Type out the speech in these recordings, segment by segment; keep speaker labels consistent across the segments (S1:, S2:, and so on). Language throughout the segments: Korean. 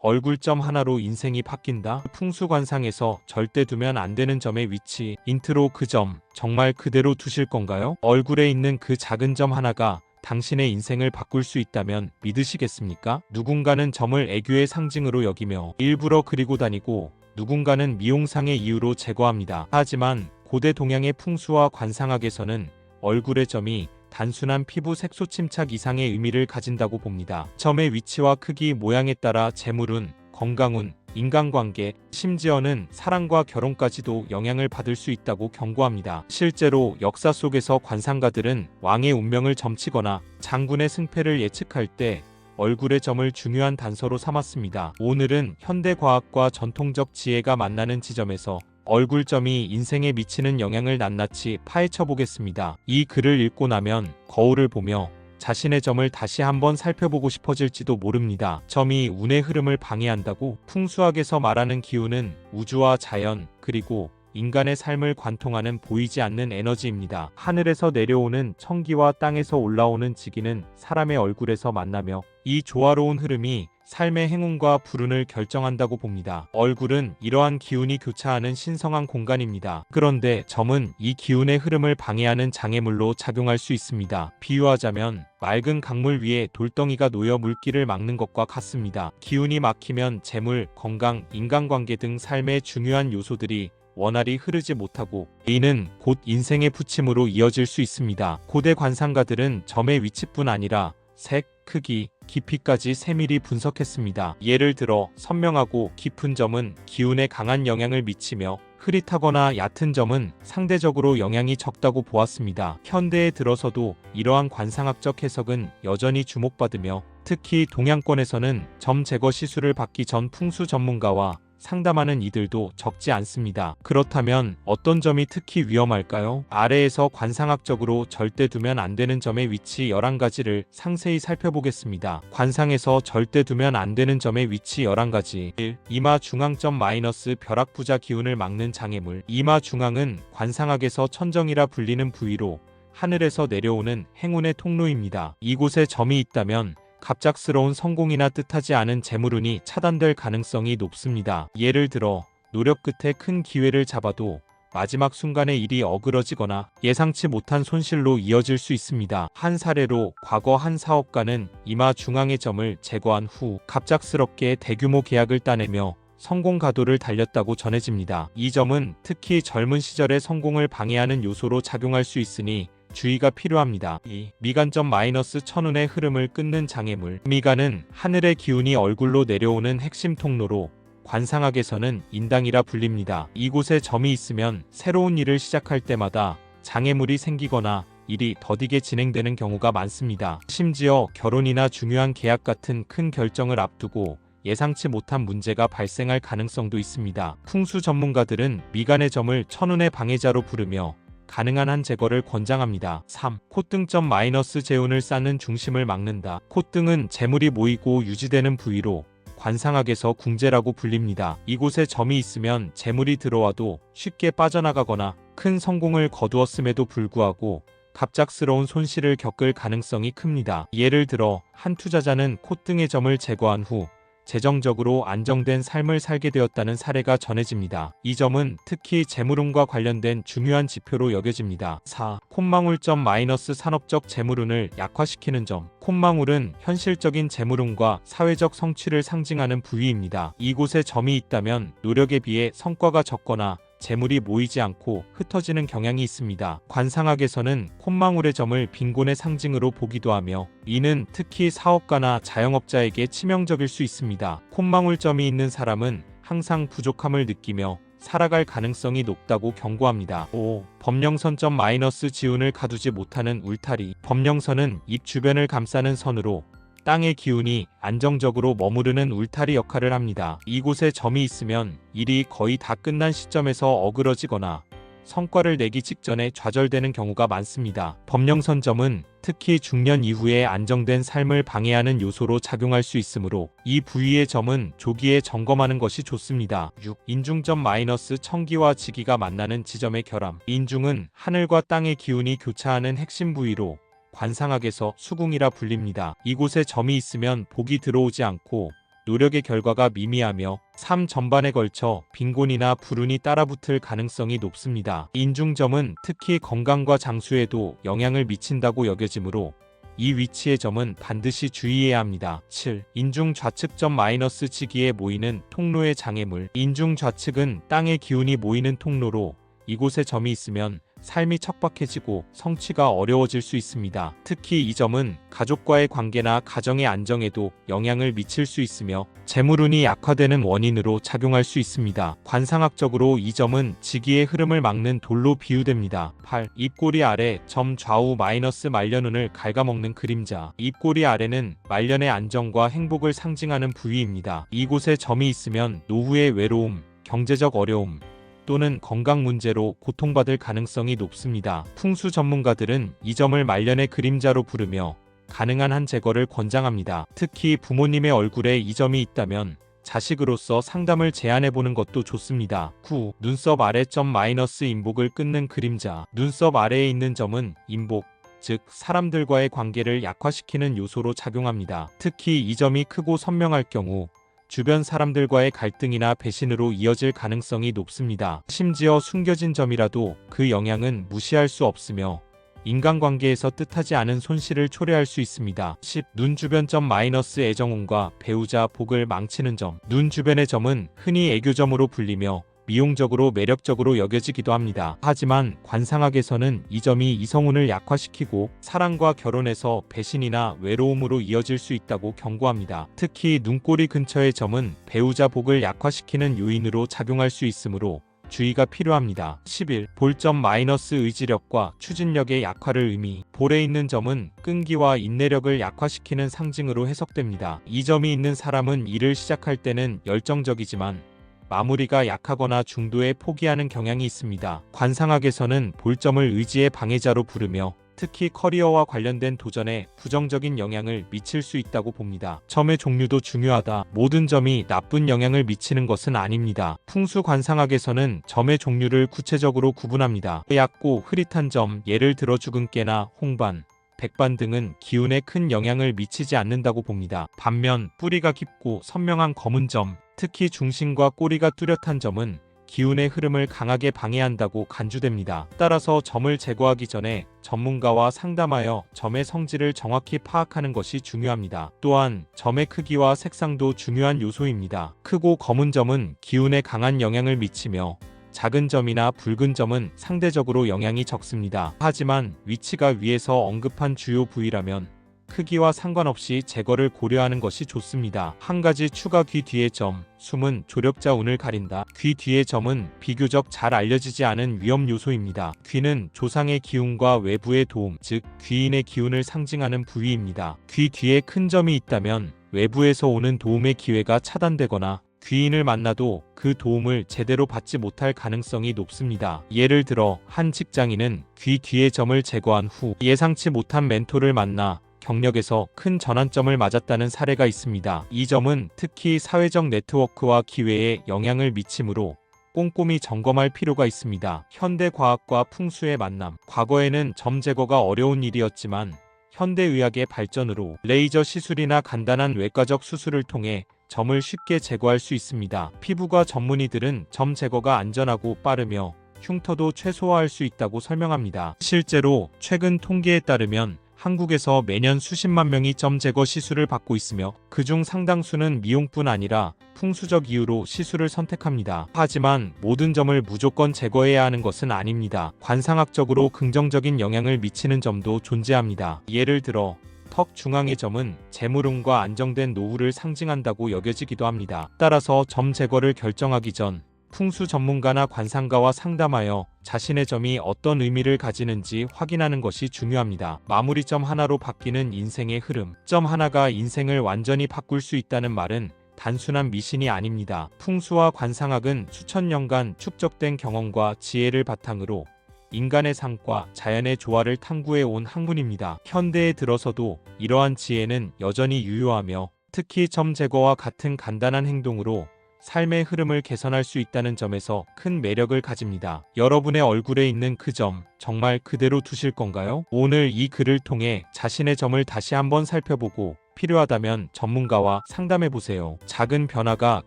S1: 얼굴점 하나로 인생이 바뀐다. 풍수관상에서 절대 두면 안 되는 점의 위치. 인트로 그 점 정말 그대로 두실 건가요? 얼굴에 있는 그 작은 점 하나가 당신의 인생을 바꿀 수 있다면 믿으시겠습니까? 누군가는 점을 애교의 상징으로 여기며 일부러 그리고 다니고 누군가는 미용상의 이유로 제거합니다. 하지만 고대 동양의 풍수와 관상학에서는 얼굴의 점이 단순한 피부 색소 침착 이상의 의미를 가진다고 봅니다. 점의 위치와 크기, 모양에 따라 재물운, 건강운, 인간관계, 심지어는 사랑과 결혼까지도 영향을 받을 수 있다고 경고합니다. 실제로 역사 속에서 관상가들은 왕의 운명을 점치거나 장군의 승패를 예측할 때 얼굴의 점을 중요한 단서로 삼았습니다. 오늘은 현대과학과 전통적 지혜가 만나는 지점에서 얼굴점이 인생에 미치는 영향을 낱낱이 파헤쳐 보겠습니다. 이 글을 읽고 나면 거울을 보며 자신의 점을 다시 한번 살펴보고 싶어질지도 모릅니다. 점이 운의 흐름을 방해한다고? 풍수학에서 말하는 기운은 우주와 자연, 그리고 인간의 삶을 관통하는 보이지 않는 에너지입니다. 하늘에서 내려오는 천기와 땅에서 올라오는 지기는 사람의 얼굴에서 만나며 이 조화로운 흐름이 삶의 행운과 불운을 결정한다고 봅니다. 얼굴은 이러한 기운이 교차하는 신성한 공간입니다. 그런데 점은 이 기운의 흐름을 방해하는 장애물로 작용할 수 있습니다. 비유하자면 맑은 강물 위에 돌덩이가 놓여 물길을 막는 것과 같습니다. 기운이 막히면 재물, 건강, 인간관계 등 삶의 중요한 요소들이 원활히 흐르지 못하고 이는 곧 인생의 부침으로 이어질 수 있습니다. 고대 관상가들은 점의 위치뿐 아니라 색, 크기, 깊이까지 세밀히 분석했습니다. 예를 들어 선명하고 깊은 점은 기운에 강한 영향을 미치며 흐릿하거나 얕은 점은 상대적으로 영향이 적다고 보았습니다. 현대에 들어서도 이러한 관상학적 해석은 여전히 주목받으며 특히 동양권에서는 점 제거 시술을 받기 전 풍수 전문가와 상담하는 이들도 적지 않습니다. 그렇다면 어떤 점이 특히 위험할까요? 아래에서 관상학적으로 절대 두면 안 되는 점의 위치 11가지를 상세히 살펴보겠습니다. 관상에서 절대 두면 안 되는 점의 위치 11가지. 1. 이마 중앙점 마이너스 벼락부자 기운을 막는 장애물. 이마 중앙은 관상학에서 천정이라 불리는 부위로 하늘에서 내려오는 행운의 통로입니다. 이곳에 점이 있다면 갑작스러운 성공이나 뜻하지 않은 재물운이 차단될 가능성이 높습니다. 예를 들어 노력 끝에 큰 기회를 잡아도 마지막 순간에 일이 어그러지거나 예상치 못한 손실로 이어질 수 있습니다. 한 사례로 과거 한 사업가는 이마 중앙의 점을 제거한 후 갑작스럽게 대규모 계약을 따내며 성공 가도를 달렸다고 전해집니다. 이 점은 특히 젊은 시절의 성공을 방해하는 요소로 작용할 수 있으니 주의가 필요합니다. 2. 미간점 마이너스 천운의 흐름을 끊는 장애물. 미간은 하늘의 기운이 얼굴로 내려오는 핵심 통로로 관상학에서는 인당이라 불립니다. 이곳에 점이 있으면 새로운 일을 시작할 때마다 장애물이 생기거나 일이 더디게 진행되는 경우가 많습니다. 심지어 결혼이나 중요한 계약 같은 큰 결정을 앞두고 예상치 못한 문제가 발생할 가능성도 있습니다. 풍수 전문가들은 미간의 점을 천운의 방해자로 부르며 가능한 한 제거를 권장합니다. 3. 콧등점 마이너스 재운을 쌓는 중심을 막는다. 콧등은 재물이 모이고 유지되는 부위로 관상학에서 궁재라고 불립니다. 이곳에 점이 있으면 재물이 들어와도 쉽게 빠져나가거나 큰 성공을 거두었음에도 불구하고 갑작스러운 손실을 겪을 가능성이 큽니다. 예를 들어 한 투자자는 콧등의 점을 제거한 후 재정적으로 안정된 삶을 살게 되었다는 사례가 전해집니다. 이 점은 특히 재물운과 관련된 중요한 지표로 여겨집니다. 4. 콧망울점 마이너스 산업적 재물운을 약화시키는 점. 콧망울은 현실적인 재물운과 사회적 성취를 상징하는 부위입니다. 이곳에 점이 있다면 노력에 비해 성과가 적거나 재물이 모이지 않고 흩어지는 경향이 있습니다. 관상학에서는 콧망울의 점을 빈곤의 상징으로 보기도 하며 이는 특히 사업가나 자영업자에게 치명적일 수 있습니다. 콧망울점이 있는 사람은 항상 부족함을 느끼며 살아갈 가능성이 높다고 경고합니다. 5. 법령선점 마이너스 지운을 가두지 못하는 울타리. 법령선은 입 주변을 감싸는 선으로 땅의 기운이 안정적으로 머무르는 울타리 역할을 합니다. 이곳에 점이 있으면 일이 거의 다 끝난 시점에서 어그러지거나 성과를 내기 직전에 좌절되는 경우가 많습니다. 법령선점은 특히 중년 이후에 안정된 삶을 방해하는 요소로 작용할 수 있으므로 이 부위의 점은 조기에 점검하는 것이 좋습니다. 6. 인중점 마이너스 천기와 지기가 만나는 지점의 결함. 인중은 하늘과 땅의 기운이 교차하는 핵심 부위로 관상학에서 수궁이라 불립니다. 이곳에 점이 있으면 복이 들어오지 않고 노력의 결과가 미미하며 삶 전반에 걸쳐 빈곤이나 불운이 따라붙을 가능성이 높습니다. 인중점은 특히 건강과 장수에도 영향을 미친다고 여겨지므로 이 위치의 점은 반드시 주의해야 합니다. 7. 인중 좌측점 마이너스 지기에 모이는 통로의 장애물. 인중 좌측은 땅의 기운이 모이는 통로로 이곳에 점이 있으면 삶이 척박해지고 성취가 어려워질 수 있습니다. 특히 이 점은 가족과의 관계나 가정의 안정에도 영향을 미칠 수 있으며 재물운이 약화되는 원인으로 작용할 수 있습니다. 관상학적으로 이 점은 지기의 흐름을 막는 돌로 비유됩니다. 8. 입꼬리 아래 점 좌우 마이너스 말년운을 갉아먹는 그림자. 입꼬리 아래는 말년의 안정과 행복을 상징하는 부위입니다. 이곳에 점이 있으면 노후의 외로움, 경제적 어려움, 또는 건강 문제로 고통받을 가능성이 높습니다. 풍수 전문가들은 이 점을 말년의 그림자로 부르며 가능한 한 제거를 권장합니다. 특히 부모님의 얼굴에 이 점이 있다면 자식으로서 상담을 제안해보는 것도 좋습니다. 9. 눈썹 아래 점 마이너스 인복을 끊는 그림자. 눈썹 아래에 있는 점은 인복, 즉 사람들과의 관계를 약화시키는 요소로 작용합니다. 특히 이 점이 크고 선명할 경우 주변 사람들과의 갈등이나 배신으로 이어질 가능성이 높습니다. 심지어 숨겨진 점이라도 그 영향은 무시할 수 없으며 인간관계에서 뜻하지 않은 손실을 초래할 수 있습니다. 10. 눈 주변 점 마이너스 애정운과 배우자 복을 망치는 점. 눈 주변의 점은 흔히 애교점으로 불리며 미용적으로 매력적으로 여겨지기도 합니다. 하지만 관상학에서는 이 점이 이성운을 약화시키고 사랑과 결혼에서 배신이나 외로움으로 이어질 수 있다고 경고합니다. 특히 눈꼬리 근처의 점은 배우자 복을 약화시키는 요인으로 작용할 수 있으므로 주의가 필요합니다. 11. 볼점 마이너스 의지력과 추진력의 약화를 의미. 볼에 있는 점은 끈기와 인내력을 약화시키는 상징으로 해석됩니다. 이 점이 있는 사람은 일을 시작할 때는 열정적이지만 마무리가 약하거나 중도에 포기하는 경향이 있습니다. 관상학에서는 볼점을 의지의 방해자로 부르며 특히 커리어와 관련된 도전에 부정적인 영향을 미칠 수 있다고 봅니다. 점의 종류도 중요하다. 모든 점이 나쁜 영향을 미치는 것은 아닙니다. 풍수 관상학에서는 점의 종류를 구체적으로 구분합니다. 얕고 흐릿한 점, 예를 들어 죽은 깨나 홍반, 백반 등은 기운에 큰 영향을 미치지 않는다고 봅니다. 반면 뿌리가 깊고 선명한 검은 점, 특히 중심과 꼬리가 뚜렷한 점은 기운의 흐름을 강하게 방해한다고 간주됩니다. 따라서 점을 제거하기 전에 전문가와 상담하여 점의 성질을 정확히 파악하는 것이 중요합니다. 또한 점의 크기와 색상도 중요한 요소입니다. 크고 검은 점은 기운에 강한 영향을 미치며 작은 점이나 붉은 점은 상대적으로 영향이 적습니다. 하지만 위치가 위에서 언급한 주요 부위라면 크기와 상관없이 제거를 고려하는 것이 좋습니다. 한 가지 추가. 귀 뒤의 점, 숨은 조력자 운을 가린다. 귀 뒤의 점은 비교적 잘 알려지지 않은 위험 요소입니다. 귀는 조상의 기운과 외부의 도움, 즉 귀인의 기운을 상징하는 부위입니다. 귀 뒤에 큰 점이 있다면 외부에서 오는 도움의 기회가 차단되거나 귀인을 만나도 그 도움을 제대로 받지 못할 가능성이 높습니다. 예를 들어 한 직장인은 귀 뒤의 점을 제거한 후 예상치 못한 멘토를 만나 경력에서 큰 전환점을 맞았다는 사례가 있습니다. 이 점은 특히 사회적 네트워크와 기회에 영향을 미치므로 꼼꼼히 점검할 필요가 있습니다. 현대 과학과 풍수의 만남. 과거에는 점 제거가 어려운 일이었지만 현대의학의 발전으로 레이저 시술이나 간단한 외과적 수술을 통해 점을 쉽게 제거할 수 있습니다. 피부과 전문의들은 점 제거가 안전하고 빠르며 흉터도 최소화할 수 있다고 설명합니다. 실제로 최근 통계에 따르면 한국에서 매년 수십만 명이 점 제거 시술을 받고 있으며 그중 상당수는 미용뿐 아니라 풍수적 이유로 시술을 선택합니다. 하지만 모든 점을 무조건 제거해야 하는 것은 아닙니다. 관상학적으로 긍정적인 영향을 미치는 점도 존재합니다. 예를 들어 턱 중앙의 점은 재물운과 안정된 노후를 상징한다고 여겨지기도 합니다. 따라서 점 제거를 결정하기 전 풍수 전문가나 관상가와 상담하여 자신의 점이 어떤 의미를 가지는지 확인하는 것이 중요합니다. 마무리점 하나로 바뀌는 인생의 흐름. 점 하나가 인생을 완전히 바꿀 수 있다는 말은 단순한 미신이 아닙니다. 풍수와 관상학은 수천 년간 축적된 경험과 지혜를 바탕으로 인간의 삶과 자연의 조화를 탐구해 온 학문입니다. 현대에 들어서도 이러한 지혜는 여전히 유효하며 특히 점 제거와 같은 간단한 행동으로 삶의 흐름을 개선할 수 있다는 점에서 큰 매력을 가집니다. 여러분의 얼굴에 있는 그 점, 정말 그대로 두실 건가요? 오늘 이 글을 통해 자신의 점을 다시 한번 살펴보고 필요하다면 전문가와 상담해보세요. 작은 변화가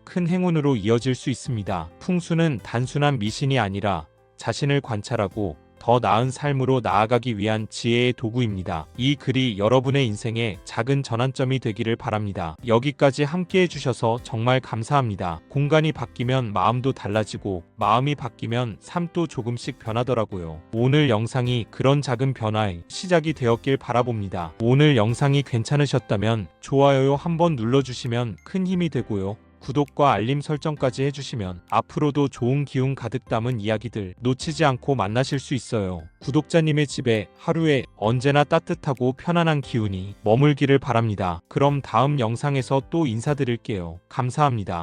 S1: 큰 행운으로 이어질 수 있습니다. 풍수는 단순한 미신이 아니라 자신을 관찰하고 더 나은 삶으로 나아가기 위한 지혜의 도구입니다. 이 글이 여러분의 인생에 작은 전환점이 되기를 바랍니다. 여기까지 함께 해주셔서 정말 감사합니다. 공간이 바뀌면 마음도 달라지고 마음이 바뀌면 삶도 조금씩 변하더라고요. 오늘 영상이 그런 작은 변화의 시작이 되었길 바라봅니다. 오늘 영상이 괜찮으셨다면 좋아요 한번 눌러주시면 큰 힘이 되고요. 구독과 알림 설정까지 해주시면 앞으로도 좋은 기운 가득 담은 이야기들 놓치지 않고 만나실 수 있어요. 구독자님의 집에 하루에 언제나 따뜻하고 편안한 기운이 머물기를 바랍니다. 그럼 다음 영상에서 또 인사드릴게요. 감사합니다.